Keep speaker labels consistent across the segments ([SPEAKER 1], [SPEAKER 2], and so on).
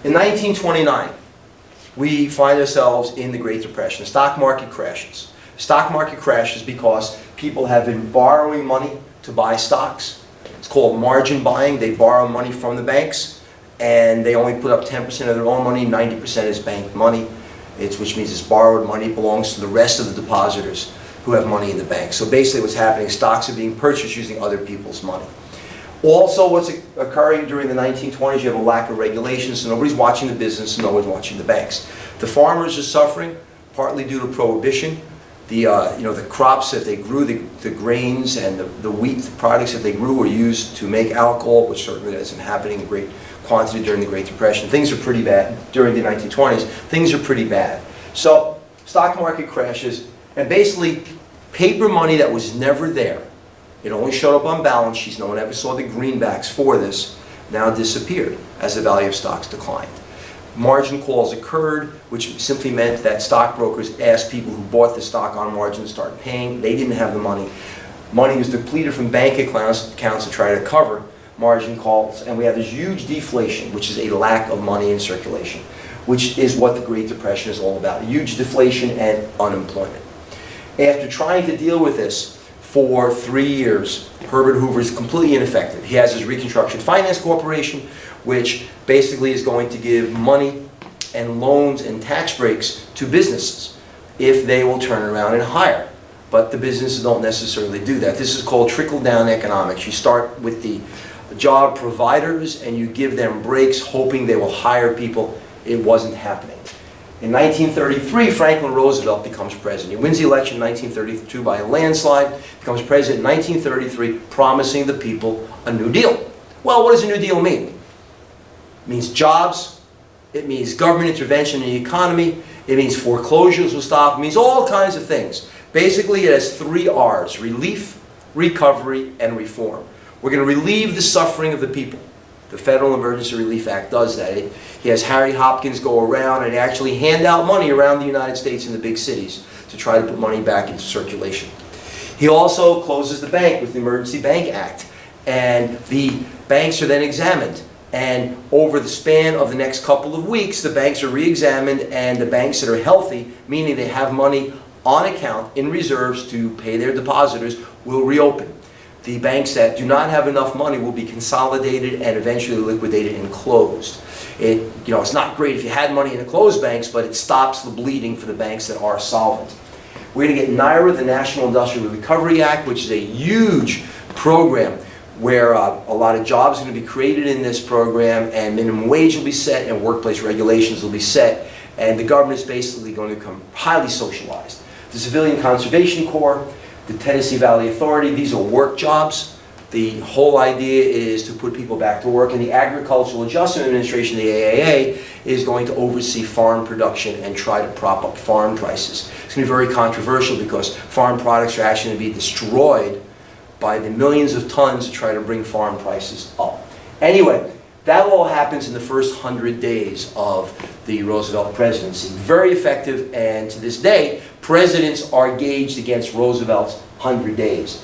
[SPEAKER 1] In 1929, we find ourselves in the Great Depression. The stock market crashes. Stock market crashes because people have been borrowing money to buy stocks. It's called margin buying. They borrow money from the banks, and they only put up 10% of their own money. 90% is bank money, which means it's borrowed money. It belongs to the rest of the depositors who have money in the bank. So basically what's happening, stocks are being purchased using other people's money. Also, what's occurring during the 1920s, you have a lack of regulation, so nobody's watching the business, and no one's watching the banks. The farmers are suffering, partly due to prohibition. The crops that they grew, the grains and the wheat, the products that they grew were used to make alcohol, which certainly isn't happening in great quantity during the Great Depression. Things are pretty bad during the 1920s. Things are pretty bad. So, stock market crashes, and basically, paper money that was never there, it only showed up on balance sheets, no one ever saw the greenbacks for this, now disappeared as the value of stocks declined. Margin calls occurred, which simply meant that stockbrokers asked people who bought the stock on margin to start paying. They didn't have the money. Money was depleted from bank accounts to try to cover margin calls, and we have this huge deflation, which is a lack of money in circulation, which is what the Great Depression is all about, huge deflation and unemployment. After trying to deal with this for 3 years, Herbert Hoover is completely ineffective. He has his Reconstruction Finance Corporation, which basically is going to give money and loans and tax breaks to businesses if they will turn around and hire. But the businesses don't necessarily do that. This is called trickle-down economics. You start with the job providers and you give them breaks hoping they will hire people. It wasn't happening. In 1933, Franklin Roosevelt becomes president. He wins the election in 1932 by a landslide, becomes president in 1933, promising the people a New Deal. Well, what does a New Deal mean? It means jobs, it means government intervention in the economy, it means foreclosures will stop, it means all kinds of things. Basically, it has 3 R's: relief, recovery, and reform. We're going to relieve the suffering of the people. The Federal Emergency Relief Act does that. He has Harry Hopkins go around and actually hand out money around the United States in the big cities to try to put money back into circulation. He also closes the bank with the Emergency Bank Act, and the banks are then examined. And over the span of the next couple of weeks, the banks are re-examined, and the banks that are healthy, meaning they have money on account in reserves to pay their depositors, will reopen. The banks that do not have enough money will be consolidated and eventually liquidated and closed. It's not great if you had money in the closed banks, but it stops the bleeding for the banks that are solvent. We're going to get NIRA, the National Industrial Recovery Act, which is a huge program where a lot of jobs are going to be created in this program, and minimum wage will be set, and workplace regulations will be set, and the government is basically going to become highly socialized. The Civilian Conservation Corps, the Tennessee Valley Authority, these are work jobs. The whole idea is to put people back to work, and the Agricultural Adjustment Administration, the AAA, is going to oversee farm production and try to prop up farm prices. It's going to be very controversial because farm products are actually going to be destroyed by the millions of tons to try to bring farm prices up. Anyway, that all happens in the first 100 days of the Roosevelt presidency. Very effective, and to this day, presidents are gauged against Roosevelt's 100 days.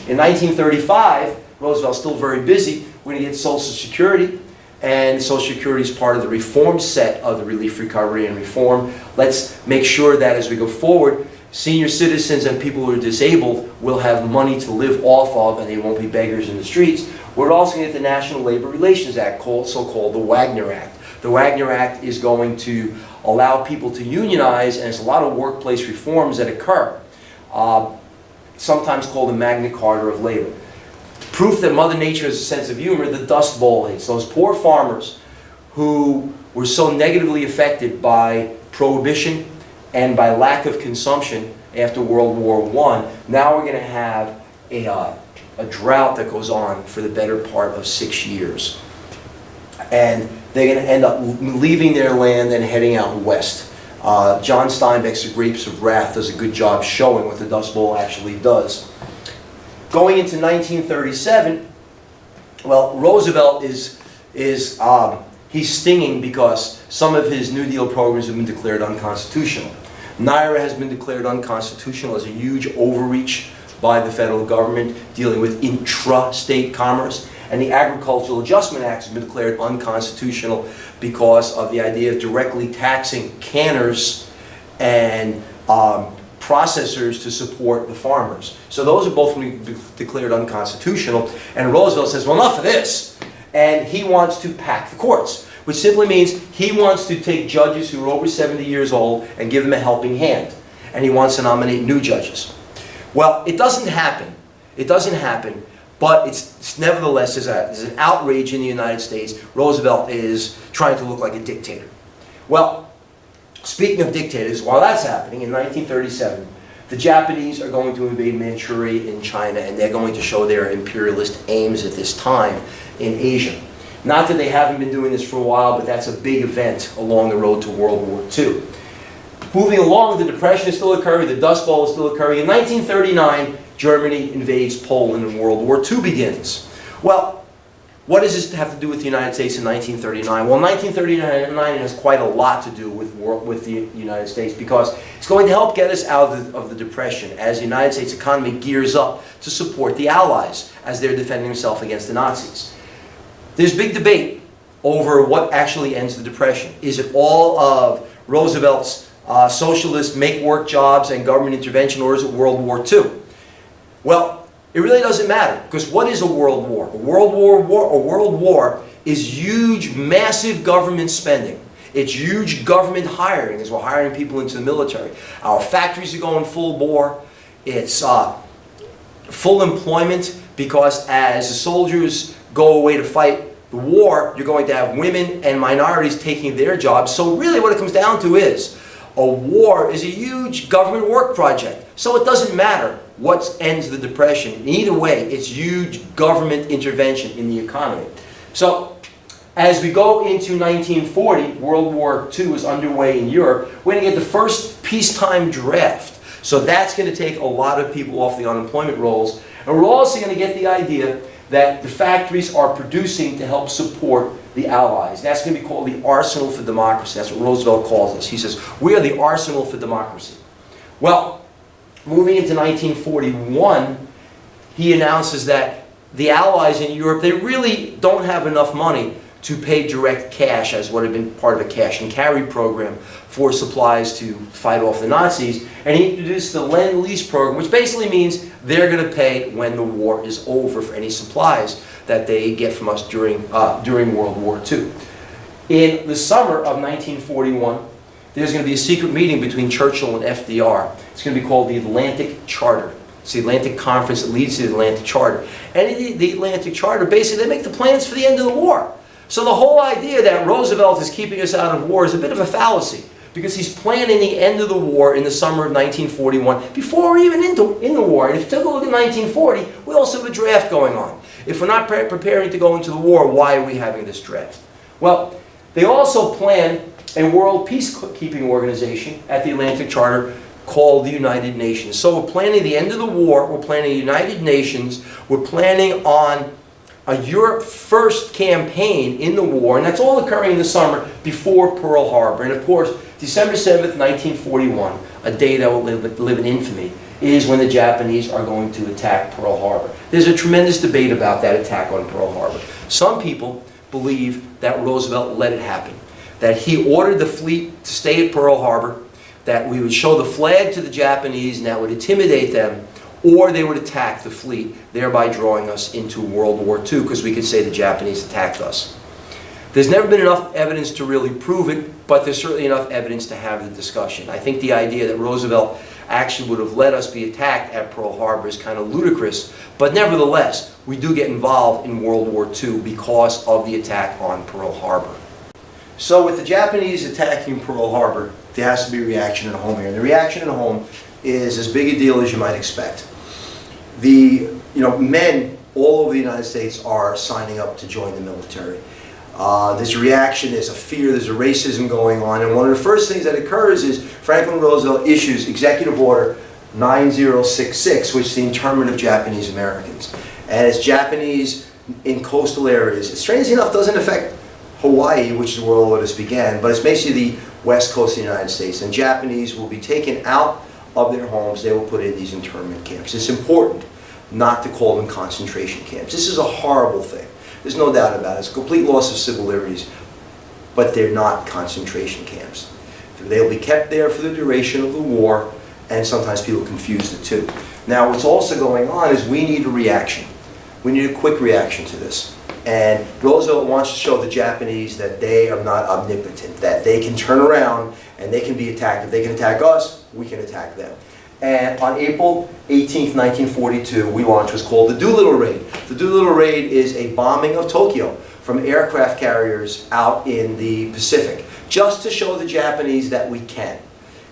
[SPEAKER 1] In 1935, Roosevelt's still very busy. We're going to get Social Security, and Social Security is part of the reform set of the Relief, Recovery, and Reform. Let's make sure that as we go forward, senior citizens and people who are disabled will have money to live off of, and they won't be beggars in the streets. We're also going to get the National Labor Relations Act, so-called the Wagner Act. The Wagner Act is going to allow people to unionize, and there's a lot of workplace reforms that occur, sometimes called the Magna Carta of labor. Proof that Mother Nature has a sense of humor, the Dust Bowl hits. Those poor farmers who were so negatively affected by prohibition and by lack of consumption after World War I, now we're going to have a drought that goes on for the better part of 6 years. And they're going to end up leaving their land and heading out west. John Steinbeck's The Grapes of Wrath does a good job showing what the Dust Bowl actually does. Going into 1937, well, Roosevelt he's stinging because some of his New Deal programs have been declared unconstitutional. NIRA has been declared unconstitutional as a huge overreach by the federal government dealing with intra-state commerce. And the Agricultural Adjustment Act has been declared unconstitutional because of the idea of directly taxing canners and processors to support the farmers. So those are both going to be declared unconstitutional. And Roosevelt says, well, enough of this. And he wants to pack the courts, which simply means he wants to take judges who are over 70 years old and give them a helping hand. And he wants to nominate new judges. Well, it doesn't happen. It doesn't happen. But it's nevertheless, there's an outrage in the United States. Roosevelt is trying to look like a dictator. Well, speaking of dictators, while that's happening, in 1937, the Japanese are going to invade Manchuria in China, and they're going to show their imperialist aims at this time in Asia. Not that they haven't been doing this for a while, but that's a big event along the road to World War II. Moving along, the Depression is still occurring, the Dust Bowl is still occurring. In 1939, Germany invades Poland and World War II begins. Well, what does this have to do with the United States in 1939? Well, 1939 has quite a lot to do with the United States, because it's going to help get us out of the Depression as the United States economy gears up to support the Allies as they're defending themselves against the Nazis. There's big debate over what actually ends the Depression. Is it all of Roosevelt's socialist make-work jobs and government intervention, or is it World War II? Well, it really doesn't matter, because what is a world war? A world war is huge, massive government spending. It's huge government hiring, as we're hiring people into the military. Our factories are going full bore. It's full employment, because as the soldiers go away to fight the war, you're going to have women and minorities taking their jobs. So really what it comes down to is, a war is a huge government work project. So it doesn't matter what ends the Depression. Either way, it's huge government intervention in the economy. So as we go into 1940, World War II is underway in Europe. We're going to get the first peacetime draft. So that's going to take a lot of people off the unemployment rolls. And we're also going to get the idea that the factories are producing to help support the Allies. That's going to be called the arsenal for democracy. That's what Roosevelt calls us. He says, we are the arsenal for democracy. Well, moving into 1941, he announces that the Allies in Europe, they really don't have enough money to pay direct cash as what had been part of a cash and carry program for supplies to fight off the Nazis. And he introduced the Lend-Lease program, which basically means they're going to pay when the war is over for any supplies that they get from us during World War II. In the summer of 1941, there's going to be a secret meeting between Churchill and FDR. It's going to be called the Atlantic Charter. It's the Atlantic Conference that leads to the Atlantic Charter. And in the Atlantic Charter, basically, they make the plans for the end of the war. So the whole idea that Roosevelt is keeping us out of war is a bit of a fallacy, because he's planning the end of the war in the summer of 1941 before we're even in the war. And if you take a look at 1940, we also have a draft going on. If we're not preparing to go into the war, why are we having this draft? Well, they also plan a world peacekeeping organization at the Atlantic Charter called the United Nations. So we're planning the end of the war, we're planning the United Nations, we're planning on a Europe First campaign in the war, and that's all occurring in the summer before Pearl Harbor. And of course, December 7th, 1941, a day that will live in infamy, is when the Japanese are going to attack Pearl Harbor. There's a tremendous debate about that attack on Pearl Harbor. Some people believe that Roosevelt let it happen, that he ordered the fleet to stay at Pearl Harbor, that we would show the flag to the Japanese and that would intimidate them, or they would attack the fleet, thereby drawing us into World War II, because we could say the Japanese attacked us. There's never been enough evidence to really prove it, but there's certainly enough evidence to have the discussion. I think the idea that Roosevelt actually would have let us be attacked at Pearl Harbor is kind of ludicrous, but nevertheless, we do get involved in World War II because of the attack on Pearl Harbor. So with the Japanese attacking Pearl Harbor, there has to be a reaction at home here. And the reaction at home is as big a deal as you might expect. Men all over the United States are signing up to join the military. There's a reaction, there's a fear, there's a racism going on, and one of the first things that occurs is Franklin Roosevelt issues Executive Order 9066, which is the internment of Japanese Americans. And it's Japanese in coastal areas. It, strangely enough, doesn't affect Hawaii, which is where all of this began, but it's basically the west coast of the United States. And Japanese will be taken out of their homes, they will put in these internment camps. It's important not to call them concentration camps. This is a horrible thing. There's no doubt about it. It's a complete loss of civil liberties, but they're not concentration camps. They'll be kept there for the duration of the war, and sometimes people confuse the two. Now, what's also going on is we need a reaction. We need a quick reaction to this. And Roosevelt wants to show the Japanese that they are not omnipotent, that they can turn around and they can be attacked. If they can attack us, we can attack them. And on April 18th, 1942, we launched what's called the Doolittle Raid. The Doolittle Raid is a bombing of Tokyo from aircraft carriers out in the Pacific, just to show the Japanese that we can.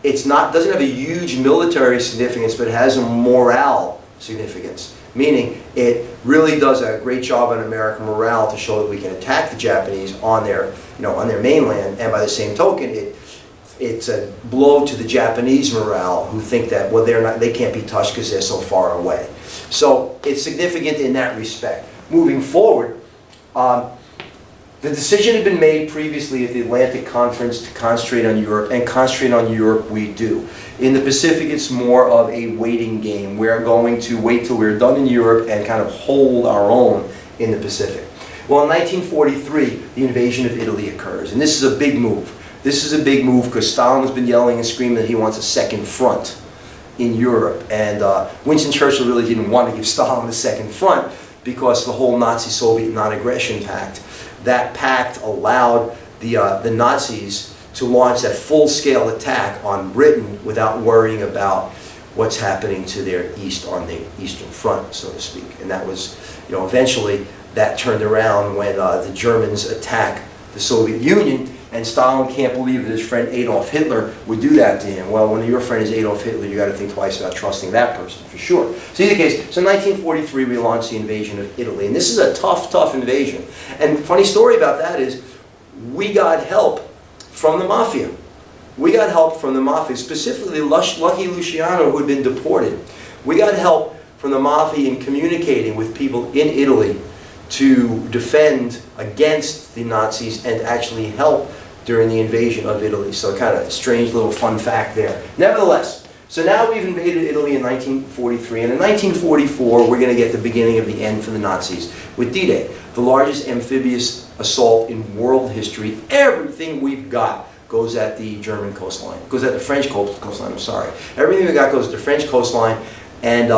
[SPEAKER 1] Doesn't have a huge military significance, but it has a morale significance, meaning it really does a great job on American morale to show that we can attack the Japanese on their, on their mainland, and by the same token, it's a blow to the Japanese morale, who think that, well, they can't be touched because they're so far away. So it's significant in that respect. Moving forward, the decision had been made previously at the Atlantic Conference to concentrate on Europe, and concentrate on Europe we do. In the Pacific, it's more of a waiting game. We're going to wait till we're done in Europe and kind of hold our own in the Pacific. Well, in 1943, the invasion of Italy occurs, and this is a big move. This is a big move because Stalin has been yelling and screaming that he wants a second front in Europe, and Winston Churchill really didn't want to give Stalin a second front because the whole Nazi-Soviet non-aggression pact. That pact allowed the Nazis to launch that full-scale attack on Britain without worrying about what's happening to their east on the Eastern Front, so to speak. And that was, eventually that turned around when the Germans attacked the Soviet Union, and Stalin can't believe that his friend Adolf Hitler would do that to him. Well, when your friend is Adolf Hitler, you got to think twice about trusting that person, for sure. So in either case, so in 1943 we launched the invasion of Italy, and this is a tough, tough invasion. And the funny story about that is, we got help from the mafia. We got help from the mafia, specifically Lucky Luciano, who had been deported. We got help from the mafia in communicating with people in Italy to defend against the Nazis and actually help during the invasion of Italy. So kind of a strange little fun fact there. Nevertheless, so now we've invaded Italy in 1943, and in 1944 we're going to get the beginning of the end for the Nazis with D-Day, the largest amphibious assault in world history. Everything we've got goes at the German coastline, goes at the French coastline, I'm sorry. Everything we got goes at the French coastline, and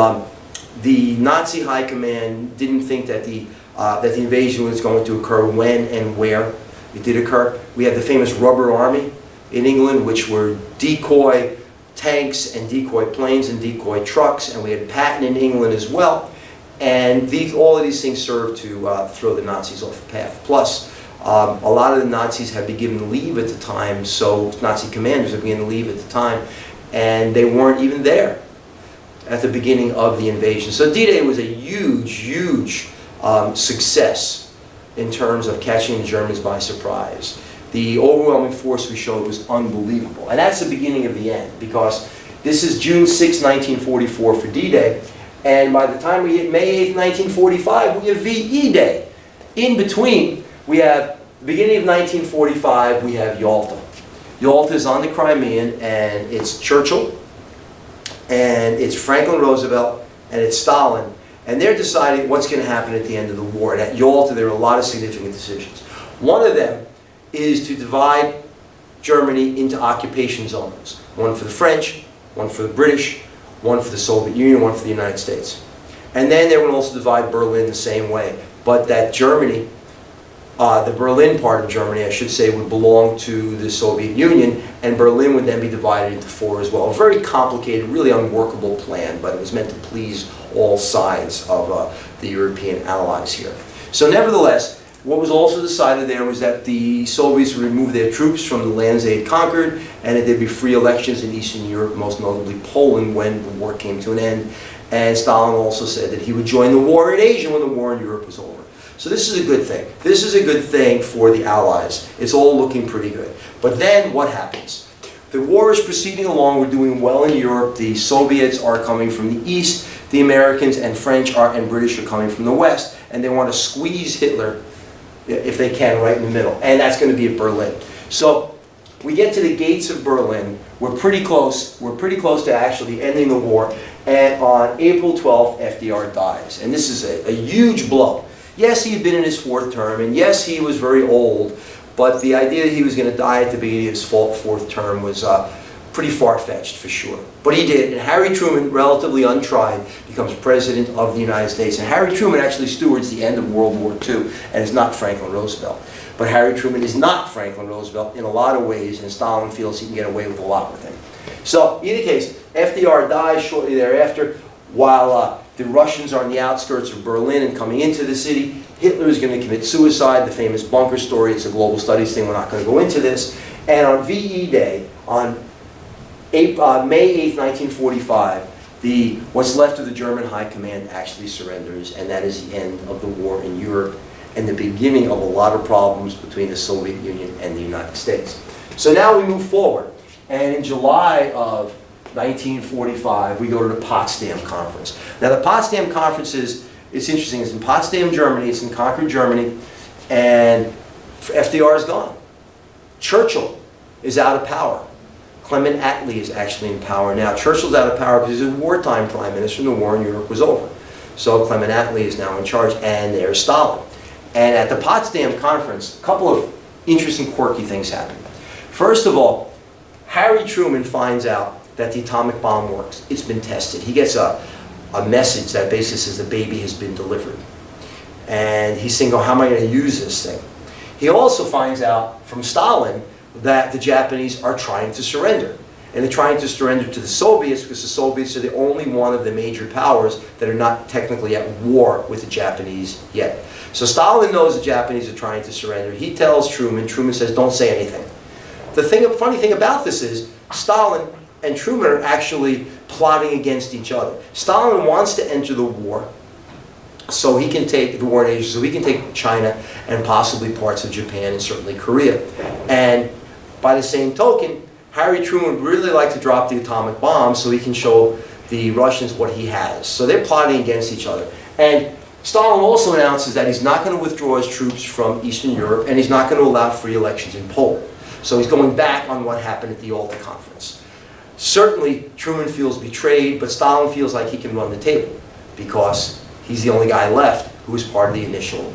[SPEAKER 1] the Nazi high command didn't think that the invasion was going to occur when and where it did occur. We had the famous rubber army in England, which were decoy tanks and decoy planes and decoy trucks, and we had Patton in England as well. And all of these things served to throw the Nazis off the path. Plus, a lot of the Nazis had been given leave at the time, so Nazi commanders had been given leave at the time, and they weren't even there at the beginning of the invasion. So D-Day was a huge, huge success in terms of catching the Germans by surprise. The overwhelming force we showed was unbelievable. And that's the beginning of the end, because this is June 6, 1944 for D-Day, and by the time we hit May 8, 1945, we have VE Day. In between, we have the beginning of 1945, we have Yalta. Yalta is on the Crimean, and it's Churchill, and it's Franklin Roosevelt, and it's Stalin, and they're deciding what's going to happen at the end of the war. And at Yalta, there are a lot of significant decisions. One of them is to divide Germany into occupation zones. One for the French, one for the British, one for the Soviet Union, one for the United States. And then they would also divide Berlin the same way. But that Germany, the Berlin part of Germany, I should say, would belong to the Soviet Union, and Berlin would then be divided into four as well. A very complicated, really unworkable plan, but it was meant to please all sides of the European allies here. So nevertheless, what was also decided there was that the Soviets would remove their troops from the lands they had conquered, and that there'd be free elections in Eastern Europe, most notably Poland, when the war came to an end. And Stalin also said that he would join the war in Asia when the war in Europe was over. So this is a good thing. This is a good thing for the Allies. It's all looking pretty good. But then what happens? The war is proceeding along. We're doing well in Europe. The Soviets are coming from the east. The Americans and French and British are coming from the west. And they want to squeeze Hitler, if they can, right in the middle. And that's going to be at Berlin. So we get to the gates of Berlin. We're pretty close. We're pretty close to actually ending the war. And on April 12th, FDR dies. And this is a huge blow. Yes, he had been in his 4th term, and yes, he was very old, but the idea that he was going to die at the beginning of his 4th term was pretty far-fetched, for sure. But he did, and Harry Truman, relatively untried, becomes President of the United States. And Harry Truman actually stewards the end of World War II, and is not Franklin Roosevelt. But Harry Truman is not Franklin Roosevelt in a lot of ways, and Stalin feels he can get away with a lot with him. So, in any case, FDR dies shortly thereafter, while the Russians are on the outskirts of Berlin and coming into the city. Hitler is going to commit suicide, the famous bunker story. It's a global studies thing. We're not going to go into this. And on VE Day, on May 8th, 1945, what's left of the German High Command actually surrenders, and that is the end of the war in Europe and the beginning of a lot of problems between the Soviet Union and the United States. So now we move forward, and in July of 1945, we go to the Potsdam Conference. Now the Potsdam Conference it's interesting. It's in Potsdam, Germany. It's in conquered Germany, and FDR is gone. Churchill is out of power. Clement Attlee is actually in power now. Churchill's out of power because he's a wartime prime minister and the war in Europe was over. So Clement Attlee is now in charge, and there's Stalin. And at the Potsdam Conference, a couple of interesting, quirky things happen. First of all, Harry Truman finds out that the atomic bomb works. It's been tested. He gets a message that basically says the baby has been delivered. And he's saying, oh, how am I going to use this thing? He also finds out from Stalin that the Japanese are trying to surrender. And they're trying to surrender to the Soviets because the Soviets are the only one of the major powers that are not technically at war with the Japanese yet. So Stalin knows the Japanese are trying to surrender. He tells Truman. Truman says, don't say anything. The funny thing about this is Stalin and Truman are actually plotting against each other. Stalin wants to enter the war so he can take the war in Asia, so he can take China and possibly parts of Japan and certainly Korea. And by the same token, Harry Truman would really like to drop the atomic bomb so he can show the Russians what he has. So they're plotting against each other. And Stalin also announces that he's not going to withdraw his troops from Eastern Europe, and he's not going to allow free elections in Poland. So he's going back on what happened at the Yalta Conference. Certainly, Truman feels betrayed, but Stalin feels like he can run the table because he's the only guy left who was part of the initial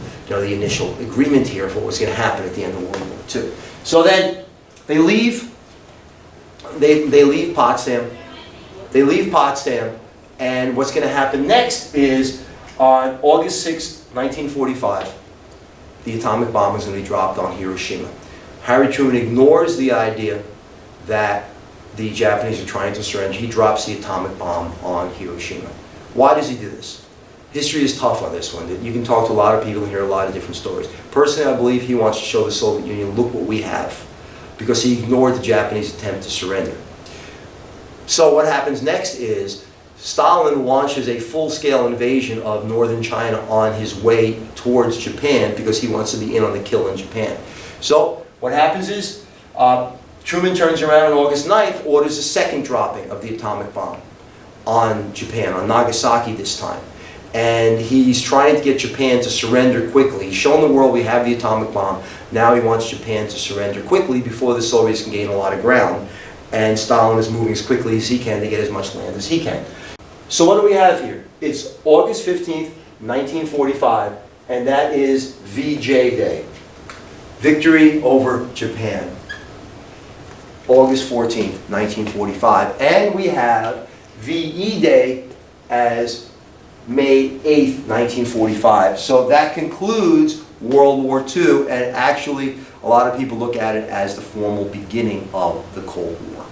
[SPEAKER 1] agreement here of what was going to happen at the end of World War II. So then they leave. They leave Potsdam. They leave Potsdam, and what's going to happen next is on August 6, 1945, the atomic bomb is going to be dropped on Hiroshima. Harry Truman ignores the idea that the Japanese are trying to surrender. He drops the atomic bomb on Hiroshima. Why does he do this? History is tough on this one. You can talk to a lot of people and hear a lot of different stories. Personally, I believe he wants to show the Soviet Union, look what we have, because he ignored the Japanese attempt to surrender. So what happens next is Stalin launches a full-scale invasion of northern China on his way towards Japan because he wants to be in on the kill in Japan. So what happens is Truman turns around on August 9th, orders a second dropping of the atomic bomb on Japan, on Nagasaki this time. And he's trying to get Japan to surrender quickly. He's shown the world we have the atomic bomb. Now he wants Japan to surrender quickly before the Soviets can gain a lot of ground. And Stalin is moving as quickly as he can to get as much land as he can. So what do we have here? It's August 15th, 1945, and that is VJ Day. Victory over Japan. August 14th, 1945. And we have VE Day as May 8th, 1945. So that concludes World War II, and actually a lot of people look at it as the formal beginning of the Cold War.